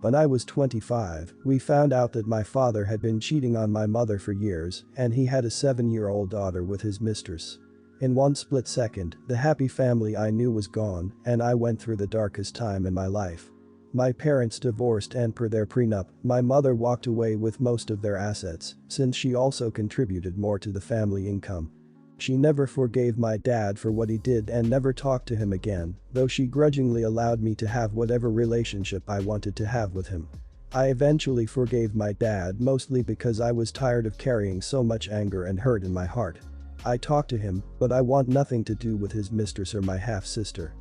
When I was 25, we found out that my father had been cheating on my mother for years and he had a 7-year-old daughter with his mistress. In one split second, the happy family I knew was gone and I went through the darkest time in my life. My parents divorced and per their prenup, my mother walked away with most of their assets since she also contributed more to the family income. She never forgave my dad for what he did and never talked to him again, though she grudgingly allowed me to have whatever relationship I wanted to have with him. I eventually forgave my dad mostly because I was tired of carrying so much anger and hurt in my heart. I talked to him, but I want nothing to do with his mistress or my half-sister.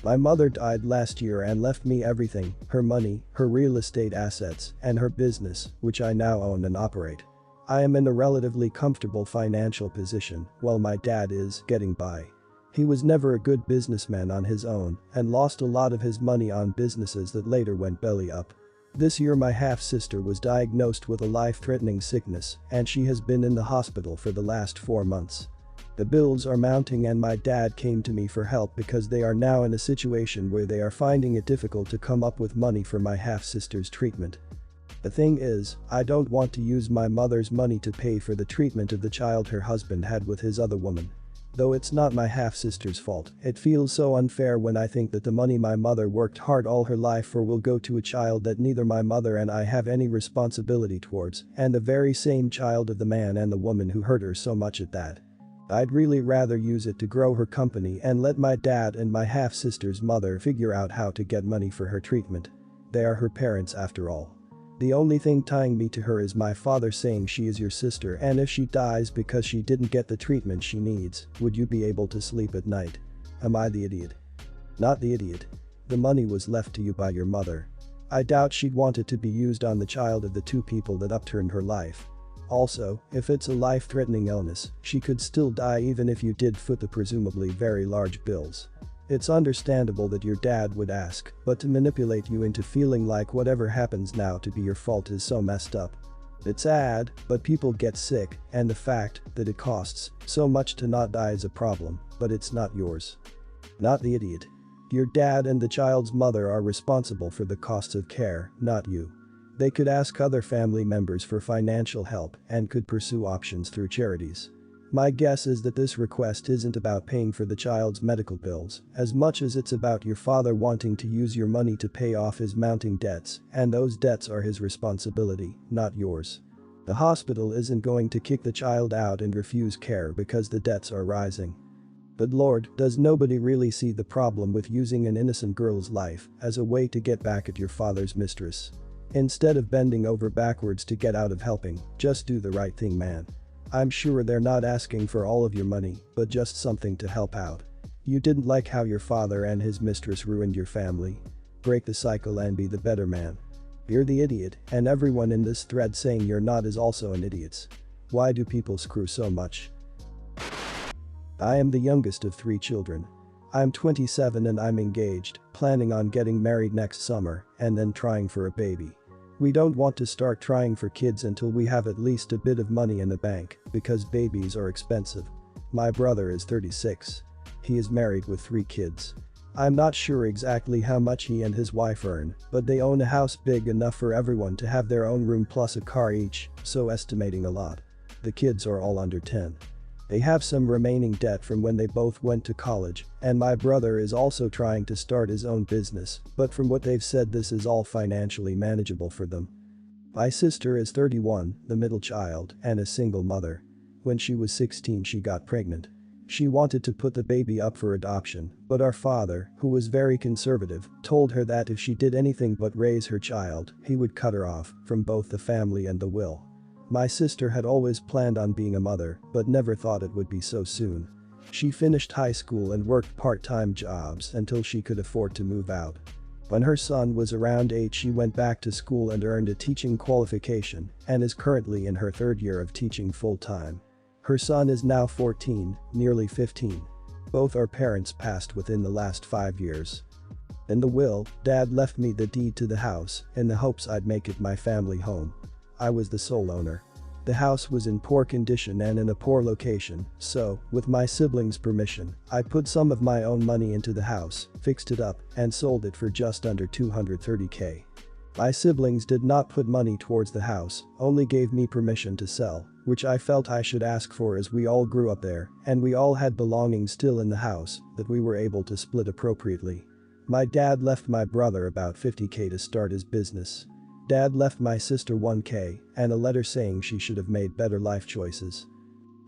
My mother died last year and left me everything, her money, her real estate assets, and her business, which I now own and operate. I am in a relatively comfortable financial position, while my dad is getting by. He was never a good businessman on his own and lost a lot of his money on businesses that later went belly up. This year my half-sister was diagnosed with a life-threatening sickness and she has been in the hospital for the last 4 months. The bills are mounting and my dad came to me for help because they are now in a situation where they are finding it difficult to come up with money for my half-sister's treatment. The thing is, I don't want to use my mother's money to pay for the treatment of the child her husband had with his other woman. Though it's not my half-sister's fault, it feels so unfair when I think that the money my mother worked hard all her life for will go to a child that neither my mother and I have any responsibility towards, and the very same child of the man and the woman who hurt her so much at that. I'd really rather use it to grow her company and let my dad and my half-sister's mother figure out how to get money for her treatment. They are her parents after all. The only thing tying me to her is my father saying she is your sister and if she dies because she didn't get the treatment she needs, would you be able to sleep at night? Am I the idiot? Not the idiot. The money was left to you by your mother. I doubt she'd want it to be used on the child of the two people that upturned her life. Also, if it's a life-threatening illness, she could still die even if you did foot the presumably very large bills. It's understandable that your dad would ask, but to manipulate you into feeling like whatever happens now to be your fault is so messed up. It's sad, but people get sick, and the fact that it costs so much to not die is a problem, but it's not yours. Not the idiot. Your dad and the child's mother are responsible for the costs of care, not you. They could ask other family members for financial help and could pursue options through charities. My guess is that this request isn't about paying for the child's medical bills as much as it's about your father wanting to use your money to pay off his mounting debts, and those debts are his responsibility, not yours. The hospital isn't going to kick the child out and refuse care because the debts are rising. But Lord, does nobody really see the problem with using an innocent girl's life as a way to get back at your father's mistress? Instead of bending over backwards to get out of helping, just do the right thing, man. I'm sure they're not asking for all of your money, but just something to help out. You didn't like how your father and his mistress ruined your family. Break the cycle and be the better man. You're the idiot, and everyone in this thread saying you're not is also an idiot. Why do people screw so much? I am the youngest of 3 children. I'm 27 and I'm engaged, planning on getting married next summer, and then trying for a baby. We don't want to start trying for kids until we have at least a bit of money in the bank, because babies are expensive. My brother is 36. He is married with 3 kids. I'm not sure exactly how much he and his wife earn, but they own a house big enough for everyone to have their own room plus a car each, so estimating a lot. The kids are all under 10. They have some remaining debt from when they both went to college, and my brother is also trying to start his own business, but from what they've said this is all financially manageable for them. My sister is 31, the middle child, and a single mother. When she was 16 she got pregnant. She wanted to put the baby up for adoption, but our father, who was very conservative, told her that if she did anything but raise her child, he would cut her off from both the family and the will. My sister had always planned on being a mother, but never thought it would be so soon. She finished high school and worked part-time jobs until she could afford to move out. When her son was around 8 she went back to school and earned a teaching qualification and is currently in her 3rd year of teaching full-time. Her son is now 14, nearly 15. Both our parents passed within the last 5 years. In the will, Dad left me the deed to the house in the hopes I'd make it my family home. I was the sole owner. The house was in poor condition and in a poor location, so, with my siblings' permission, I put some of my own money into the house, fixed it up, and sold it for just under $230K. My siblings did not put money towards the house, only gave me permission to sell, which I felt I should ask for as we all grew up there and we all had belongings still in the house that we were able to split appropriately. My dad left my brother about 50k to start his business. Dad left my sister 1k and a letter saying she should have made better life choices.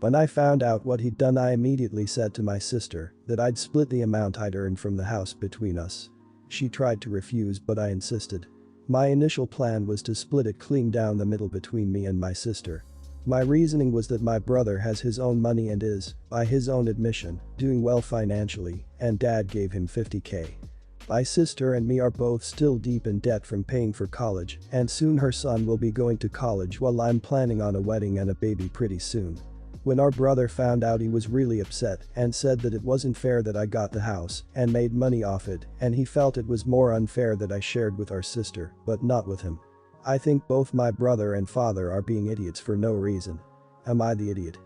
When I found out what he'd done, I immediately said to my sister that I'd split the amount I'd earned from the house between us. She tried to refuse, but I insisted. My initial plan was to split it clean down the middle between me and my sister. My reasoning was that my brother has his own money and is, by his own admission, doing well financially, and dad gave him 50k. My sister and me are both still deep in debt from paying for college, and soon her son will be going to college while I'm planning on a wedding and a baby pretty soon. When our brother found out, he was really upset and said that it wasn't fair that I got the house and made money off it, and he felt it was more unfair that I shared with our sister, but not with him. I think both my brother and father are being idiots for no reason. Am I the idiot?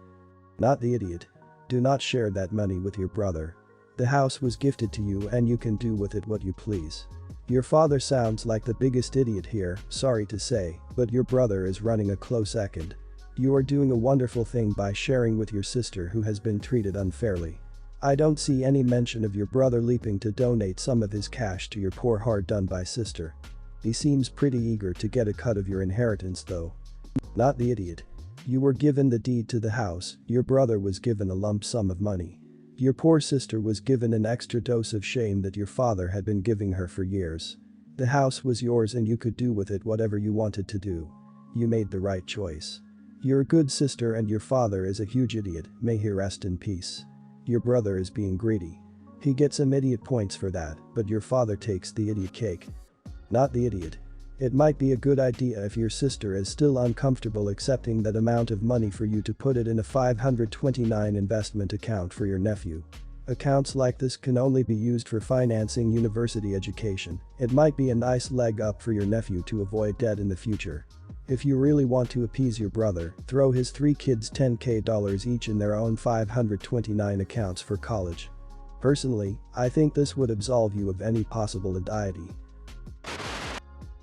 Not the idiot. Do not share that money with your brother. The house was gifted to you and you can do with it what you please. Your father sounds like the biggest idiot here, sorry to say, but your brother is running a close second. You are doing a wonderful thing by sharing with your sister who has been treated unfairly. I don't see any mention of your brother leaping to donate some of his cash to your poor hard-done-by sister. He seems pretty eager to get a cut of your inheritance though. Not the idiot. You were given the deed to the house, your brother was given a lump sum of money. Your poor sister was given an extra dose of shame that your father had been giving her for years. The house was yours and you could do with it whatever you wanted to do. You made the right choice. You're a good sister and your father is a huge idiot, may he rest in peace. Your brother is being greedy. He gets some idiot points for that, but your father takes the idiot cake. Not the idiot. It might be a good idea if your sister is still uncomfortable accepting that amount of money for you to put it in a 529 investment account for your nephew. Accounts like this can only be used for financing university education. It might be a nice leg up for your nephew to avoid debt in the future. If you really want to appease your brother, throw his 3 kids $10k each in their own 529 accounts for college. Personally, I think this would absolve you of any possible anxiety.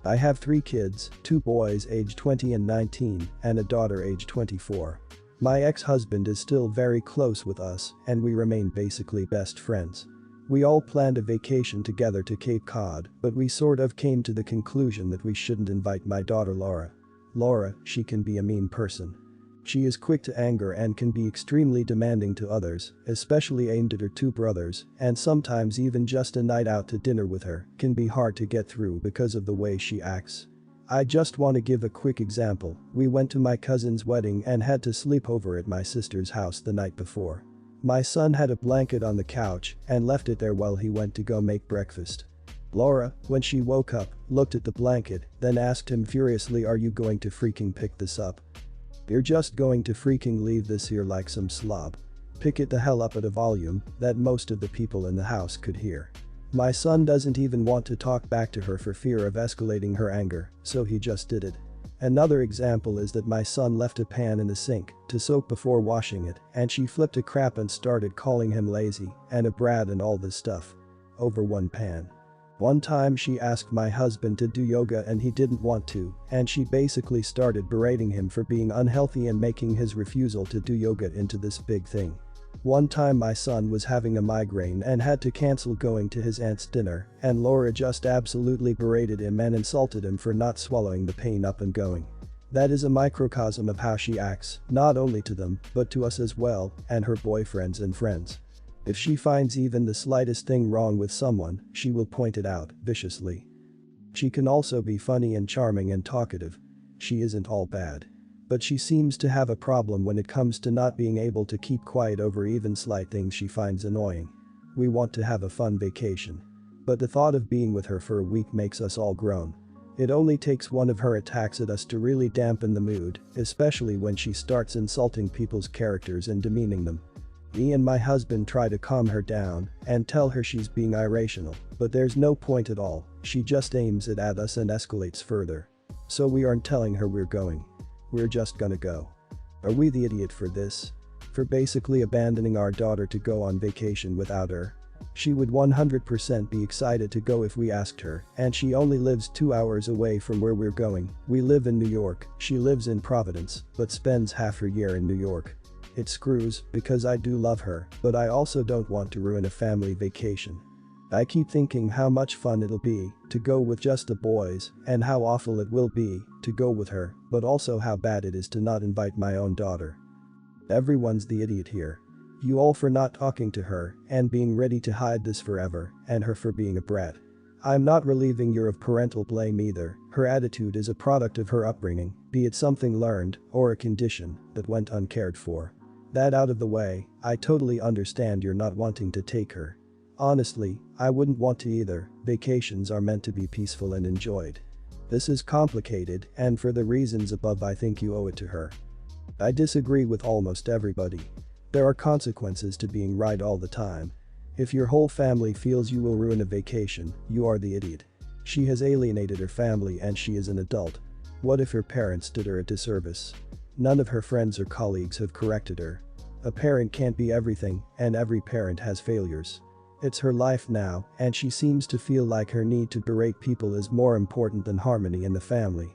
I have 3 kids, 2 boys aged 20 and 19, and a daughter aged 24. My ex-husband is still very close with us, and we remain basically best friends. We all planned a vacation together to Cape Cod, but we sort of came to the conclusion that we shouldn't invite my daughter Laura. Laura, she can be a mean person. She is quick to anger and can be extremely demanding to others, especially aimed at her 2 brothers, and sometimes even just a night out to dinner with her can be hard to get through because of the way she acts. I just want to give a quick example. We went to my cousin's wedding and had to sleep over at my sister's house the night before. My son had a blanket on the couch and left it there while he went to go make breakfast. Laura, when she woke up, looked at the blanket, then asked him furiously, "Are you going to freaking pick this up? You're just going to freaking leave this here like some slob. Pick it the hell up at a volume that most of the people in the house could hear." My son doesn't even want to talk back to her for fear of escalating her anger, so he just did it. Another example is that my son left a pan in the sink to soak before washing it, and she flipped a crap and started calling him lazy and a brat and all this stuff. Over one pan. One time she asked my husband to do yoga and he didn't want to, and she basically started berating him for being unhealthy and making his refusal to do yoga into this big thing. One time my son was having a migraine and had to cancel going to his aunt's dinner, and Laura just absolutely berated him and insulted him for not swallowing the pain up and going. That is a microcosm of how she acts, not only to them, but to us as well, and her boyfriends and friends. If she finds even the slightest thing wrong with someone, she will point it out, viciously. She can also be funny and charming and talkative. She isn't all bad. But she seems to have a problem when it comes to not being able to keep quiet over even slight things she finds annoying. We want to have a fun vacation. But the thought of being with her for a week makes us all groan. It only takes one of her attacks at us to really dampen the mood, especially when she starts insulting people's characters and demeaning them. Me and my husband try to calm her down and tell her she's being irrational, but there's no point at all. She just aims it at us and escalates further. So we aren't telling her we're going. We're just gonna go. Are we the idiot for this? For basically abandoning our daughter to go on vacation without her? She would 100% be excited to go if we asked her, and she only lives 2 hours away from where we're going. We live in New York, she lives in Providence, but spends half her year in New York. It screws, because I do love her, but I also don't want to ruin a family vacation. I keep thinking how much fun it'll be to go with just the boys, and how awful it will be to go with her, but also how bad it is to not invite my own daughter. Everyone's the idiot here. You all for not talking to her and being ready to hide this forever, and her for being a brat. I'm not relieving you of parental blame either. Her attitude is a product of her upbringing, be it something learned or a condition that went uncared for. That out of the way, I totally understand you're not wanting to take her. Honestly, I wouldn't want to either. Vacations are meant to be peaceful and enjoyed. This is complicated, and for the reasons above I think you owe it to her. I disagree with almost everybody. There are consequences to being right all the time. If your whole family feels you will ruin a vacation, you are the idiot. She has alienated her family and she is an adult. What if her parents did her a disservice? None of her friends or colleagues have corrected her. A parent can't be everything, and every parent has failures. It's her life now, and she seems to feel like her need to berate people is more important than harmony in the family.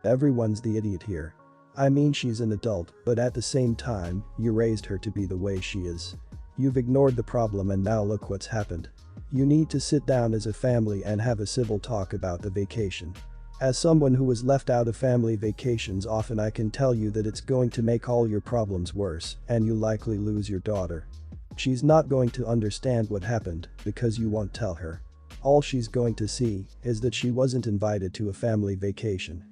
Everyone's the idiot here. I mean, she's an adult, but at the same time, you raised her to be the way she is. You've ignored the problem and now look what's happened. You need to sit down as a family and have a civil talk about the vacation. As someone who was left out of family vacations often, I can tell you that it's going to make all your problems worse, and you likely lose your daughter. She's not going to understand what happened because you won't tell her. All she's going to see is that she wasn't invited to a family vacation.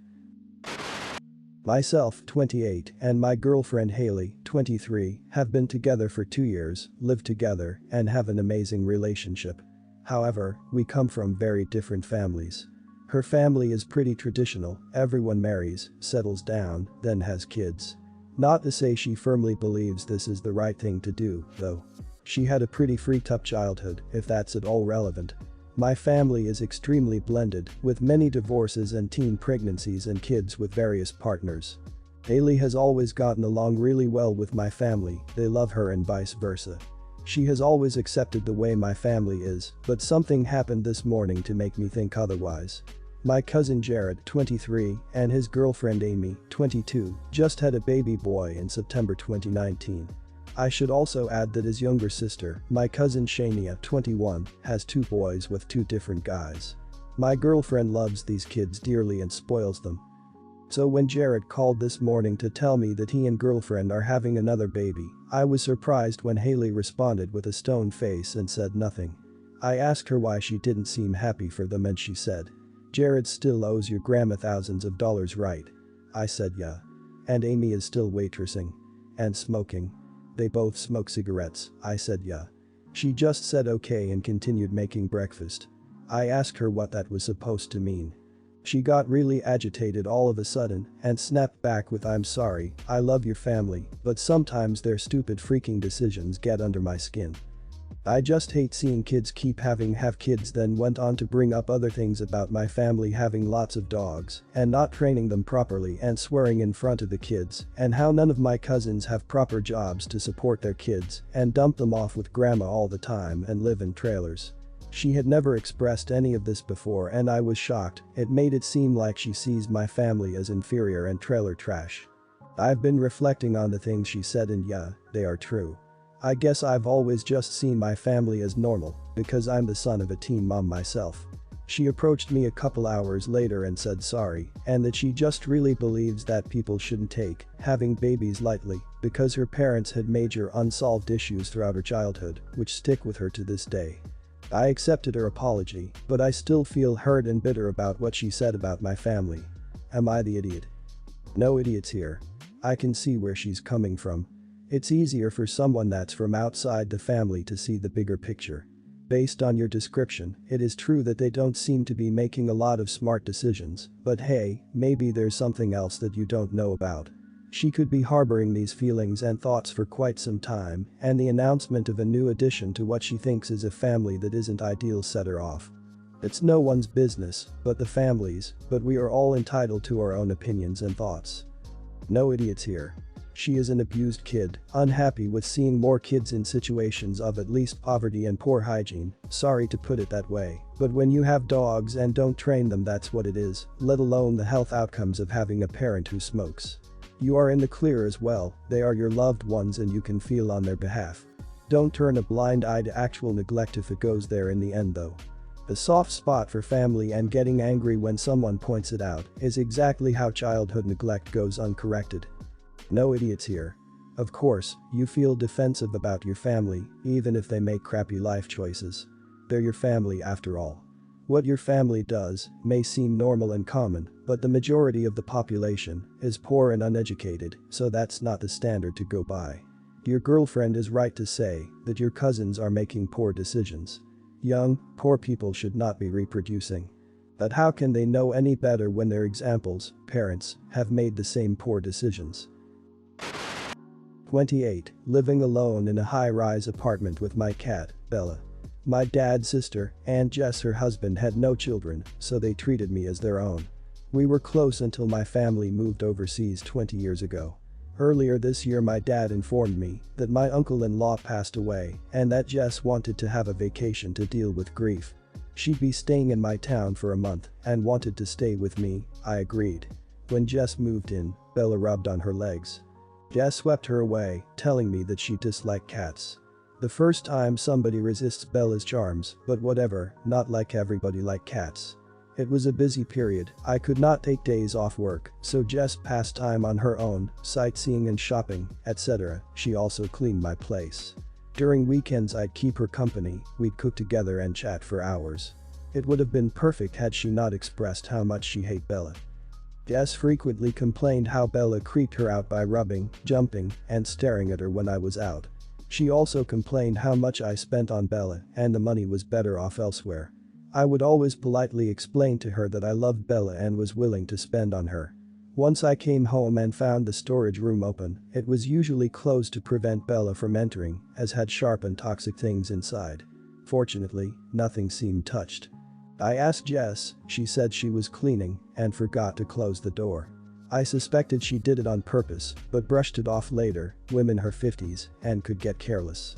Myself, 28, and my girlfriend Haley, 23, have been together for 2 years, live together, and have an amazing relationship. However, we come from very different families. Her family is pretty traditional, everyone marries, settles down, then has kids. Not to say she firmly believes this is the right thing to do, though. She had a pretty freaked up childhood, if that's at all relevant. My family is extremely blended, with many divorces and teen pregnancies and kids with various partners. Haley has always gotten along really well with my family, they love her and vice versa. She has always accepted the way my family is, but something happened this morning to make me think otherwise. My cousin Jared, 23, and his girlfriend Amy, 22, just had a baby boy in September 2019. I should also add that his younger sister, my cousin Shania, 21, has 2 boys with 2 different guys. My girlfriend loves these kids dearly and spoils them. So when Jared called this morning to tell me that he and girlfriend are having another baby, I was surprised when Haley responded with a stone face and said nothing. I asked her why she didn't seem happy for them and she said, "Jared still owes your grandma thousands of dollars, right?" I said yeah. "And Amy is still waitressing. And smoking. They both smoke cigarettes," I said yeah. She just said okay and continued making breakfast. I asked her what that was supposed to mean. She got really agitated all of a sudden and snapped back with, "I'm sorry, I love your family, but sometimes their stupid freaking decisions get under my skin. I just hate seeing kids keep having kids." Then went on to bring up other things about my family having lots of dogs and not training them properly and swearing in front of the kids, and how none of my cousins have proper jobs to support their kids and dump them off with grandma all the time and live in trailers. She had never expressed any of this before and I was shocked. It made it seem like she sees my family as inferior and trailer trash. I've been reflecting on the things she said and yeah, they are true. I guess I've always just seen my family as normal, because I'm the son of a teen mom myself. She approached me a couple hours later and said sorry, and that she just really believes that people shouldn't take having babies lightly, because her parents had major unsolved issues throughout her childhood, which stick with her to this day. I accepted her apology, but I still feel hurt and bitter about what she said about my family. Am I the idiot? No idiots here. I can see where she's coming from. It's easier for someone that's from outside the family to see the bigger picture. Based on your description, it is true that they don't seem to be making a lot of smart decisions, but hey, maybe there's something else that you don't know about. She could be harboring these feelings and thoughts for quite some time, and the announcement of a new addition to what she thinks is a family that isn't ideal set her off. It's no one's business but the family's, but we are all entitled to our own opinions and thoughts. No idiots here. She is an abused kid, unhappy with seeing more kids in situations of at least poverty and poor hygiene, sorry to put it that way, but when you have dogs and don't train them that's what it is, let alone the health outcomes of having a parent who smokes. You are in the clear as well, they are your loved ones and you can feel on their behalf. Don't turn a blind eye to actual neglect if it goes there in the end though. The soft spot for family and getting angry when someone points it out is exactly how childhood neglect goes uncorrected. No idiots here. Of course, you feel defensive about your family, even if they make crappy life choices. They're your family after all. What your family does may seem normal and common, but the majority of the population is poor and uneducated, so that's not the standard to go by. Your girlfriend is right to say that your cousins are making poor decisions. Young, poor people should not be reproducing. But how can they know any better when their examples, parents, have made the same poor decisions? 28. Living alone in a high-rise apartment with my cat, Bella. My dad's sister, and Jess her husband had no children, so they treated me as their own. We were close until my family moved overseas 20 years ago. Earlier this year my dad informed me that my uncle-in-law passed away and that Jess wanted to have a vacation to deal with grief. She'd be staying in my town for a month and wanted to stay with me, I agreed. When Jess moved in, Bella rubbed on her legs. Jess swept her away, telling me that she disliked cats. The first time somebody resists Bella's charms, but whatever, not like everybody liked cats. It was a busy period, I could not take days off work, so Jess passed time on her own, sightseeing and shopping, etc. She also cleaned my place. During weekends I'd keep her company, we'd cook together and chat for hours. It would have been perfect had she not expressed how much she hated Bella. Jess frequently complained how Bella creeped her out by rubbing, jumping, and staring at her when I was out. She also complained how much I spent on Bella and the money was better off elsewhere. I would always politely explain to her that I loved Bella and was willing to spend on her. Once I came home and found the storage room open, it was usually closed to prevent Bella from entering, as had sharp and toxic things inside. Fortunately, nothing seemed touched. I asked Jess, she said she was cleaning and forgot to close the door. I suspected she did it on purpose, but brushed it off later, women her 50s, and could get careless.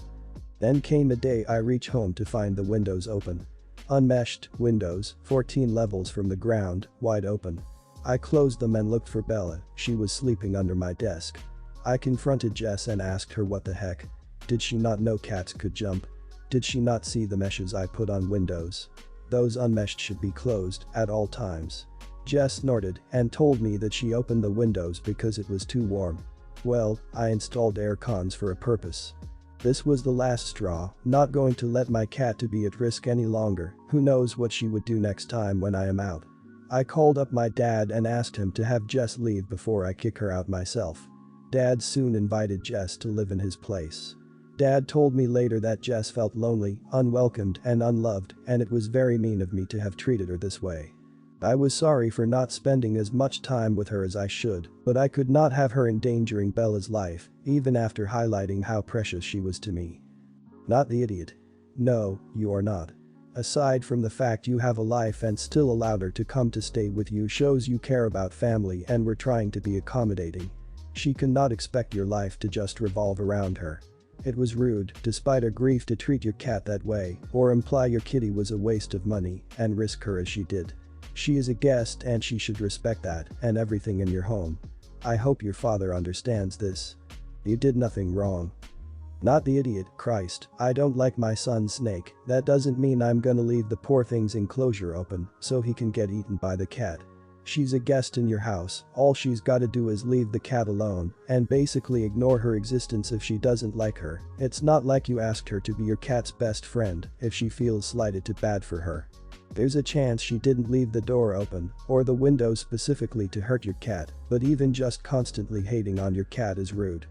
Then came a day I reach home to find the windows open. Unmeshed windows, 14 levels from the ground, wide open. I closed them and looked for Bella, she was sleeping under my desk. I confronted Jess and asked her what the heck. Did she not know cats could jump? Did she not see the meshes I put on windows? Those unmeshed should be closed at all times. Jess snorted and told me that she opened the windows because it was too warm. Well, I installed air cons for a purpose. This was the last straw, not going to let my cat to be at risk any longer, who knows what she would do next time when I am out. I called up my dad and asked him to have Jess leave before I kick her out myself. Dad soon invited Jess to live in his place. Dad told me later that Jess felt lonely, unwelcomed and unloved, and it was very mean of me to have treated her this way. I was sorry for not spending as much time with her as I should, but I could not have her endangering Bella's life, even after highlighting how precious she was to me. Not the idiot. No, you are not. Aside from the fact you have a life and still allowed her to come to stay with you shows you care about family and were trying to be accommodating. She cannot expect your life to just revolve around her. It was rude, despite her grief, to treat your cat that way or imply your kitty was a waste of money and risk her as she did. She is a guest and she should respect that and everything in your home. I hope your father understands this. You did nothing wrong. Not the idiot, Christ, I don't like my son Snake, that doesn't mean I'm gonna leave the poor thing's enclosure open so he can get eaten by the cat. She's a guest in your house, all she's gotta do is leave the cat alone and basically ignore her existence if she doesn't like her. It's not like you asked her to be your cat's best friend if she feels slighted to bad for her. There's a chance she didn't leave the door open or the window specifically to hurt your cat, but even just constantly hating on your cat is rude.